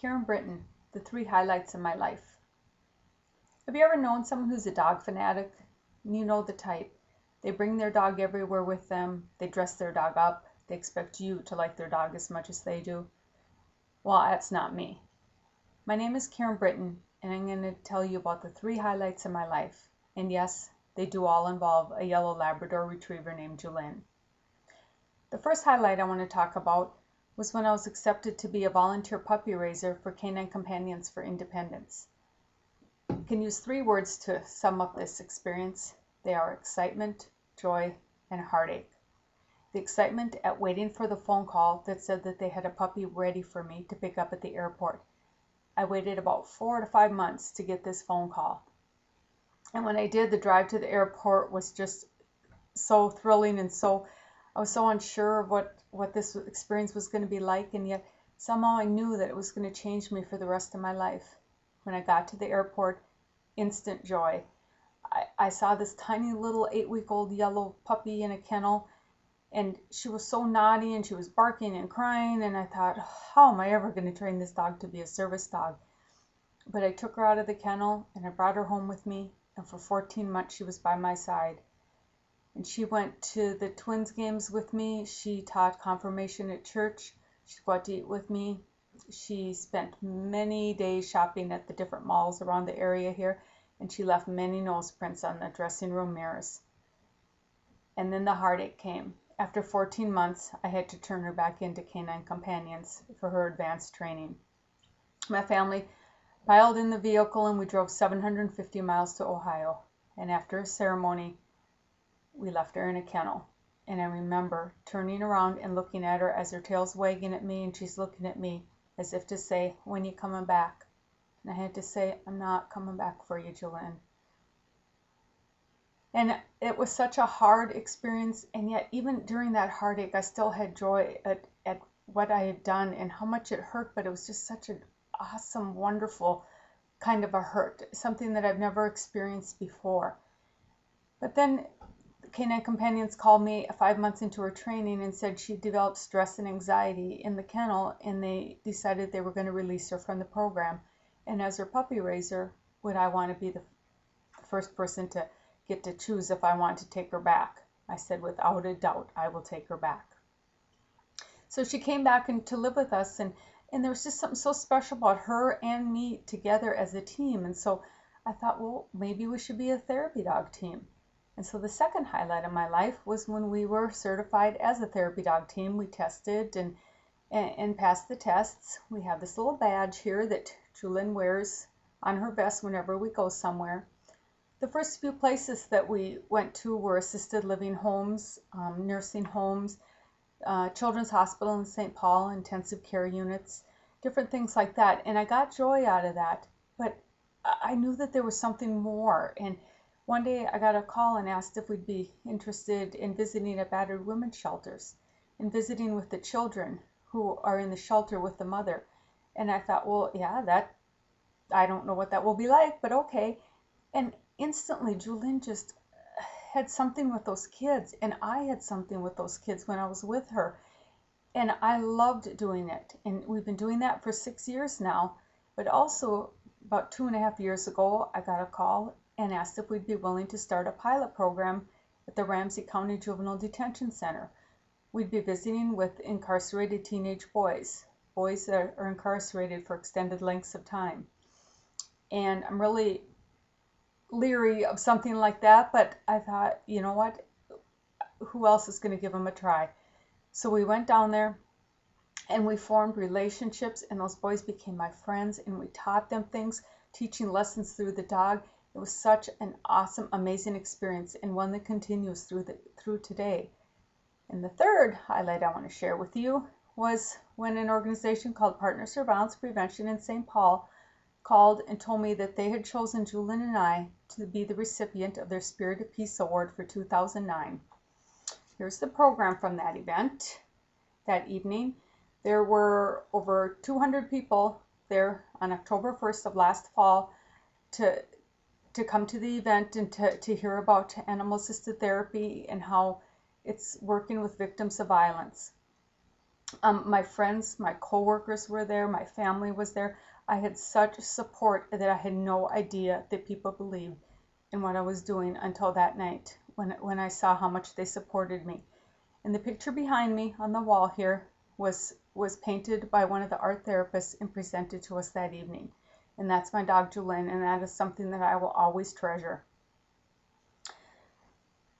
Karen Britton, the 3 highlights of my life. Have you ever known someone who's a dog fanatic? You know the type. They bring their dog everywhere with them. They dress their dog up. They expect you to like their dog as much as they do. Well, that's not me. My name is Karen Britton, and I'm going to tell you about the 3 highlights of my life. And yes, they do all involve a yellow Labrador retriever named Julene. The first highlight I want to talk about was when I was accepted to be a volunteer puppy raiser for Canine Companions for Independence. I can use 3 words to sum up this experience. They are excitement, joy, and heartache. The excitement at waiting for the phone call that said that they had a puppy ready for me to pick up at the airport. I waited about 4 to 5 months to get this phone call. And when I did, the drive to the airport was just so thrilling, and I was so unsure of what this experience was going to be like, and yet somehow I knew that it was going to change me for the rest of my life. When I got to the airport, instant joy. I saw this tiny little 8-week-old yellow puppy in a kennel, and she was so naughty and she was barking and crying, and I thought, how am I ever going to train this dog to be a service dog? But I took her out of the kennel and I brought her home with me, and for 14 months she was by my side. And she went to the Twins games with me. She taught confirmation at church. She'd go out to eat with me. She spent many days shopping at the different malls around the area here, and she left many nose prints on the dressing room mirrors. And then the heartache came. After 14 months, I had to turn her back into Canine Companions for her advanced training. My family piled in the vehicle and we drove 750 miles to Ohio. And after a ceremony, we left her in a kennel. And I remember turning around and looking at her as her tail's wagging at me and she's looking at me as if to say, when you coming back? And I had to say, I'm not coming back for you, Julene. And it was such a hard experience, and yet even during that heartache, I still had joy at what I had done and how much it hurt, but it was just such an awesome, wonderful kind of a hurt, something that I've never experienced before. But then Canine Companions called me 5 months into her training and said she developed stress and anxiety in the kennel, and they decided they were going to release her from the program. And as her puppy raiser, would I want to be the first person to get to choose if I want to take her back? I said, without a doubt, I will take her back. So she came back to live with us, and there was just something so special about her and me together as a team. And so I thought, well, maybe we should be a therapy dog team. And so the second highlight of my life was when we were certified as a therapy dog team. We tested and passed the tests. We have this little badge here that Julene wears on her vest whenever we go somewhere. The first few places that we went to were assisted living homes, nursing homes, Children's Hospital in St. Paul, intensive care units, different things like that. And I got joy out of that, but I knew that there was something more. And one day I got a call and asked if we'd be interested in visiting at battered women's shelters and visiting with the children who are in the shelter with the mother. And I thought, well, yeah, I don't know what that will be like, but okay. And instantly, Julene just had something with those kids, and I had something with those kids when I was with her. And I loved doing it. And we've been doing that for 6 years now. But also, about 2.5 years ago, I got a call and asked if we'd be willing to start a pilot program at the Ramsey County Juvenile Detention Center. We'd be visiting with incarcerated teenage boys that are incarcerated for extended lengths of time. And I'm really leery of something like that, but I thought, you know what, who else is going to give them a try? So we went down there and we formed relationships, and those boys became my friends, and we taught them things, teaching lessons through the dog. It was such an awesome, amazing experience, and one that continues through today. And the third highlight I want to share with you was when an organization called Partners for Violence Prevention in St. Paul called and told me that they had chosen Julene and I to be the recipient of their Spirit of Peace Award for 2009. Here's the program from that event. That evening, there were over 200 people there on October 1st of last fall to come to the event and to hear about animal-assisted therapy and how it's working with victims of violence. My friends, my coworkers were there, my family was there. I had such support that I had no idea that people believed in what I was doing until that night when I saw how much they supported me. And the picture behind me on the wall here was painted by one of the art therapists and presented to us that evening. And that's my dog Julene, and that is something that I will always treasure.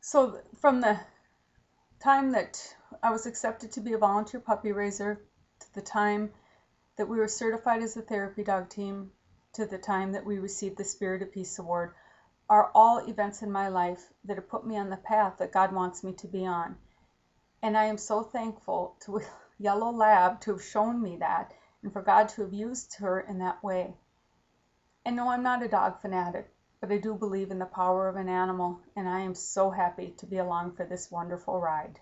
So from the time that I was accepted to be a volunteer puppy raiser to the time that we were certified as a therapy dog team to the time that we received the Spirit of Peace Award are all events in my life that have put me on the path that God wants me to be on. And I am so thankful to Yellow Lab to have shown me that and for God to have used her in that way. And no, I'm not a dog fanatic, but I do believe in the power of an animal, and I am so happy to be along for this wonderful ride.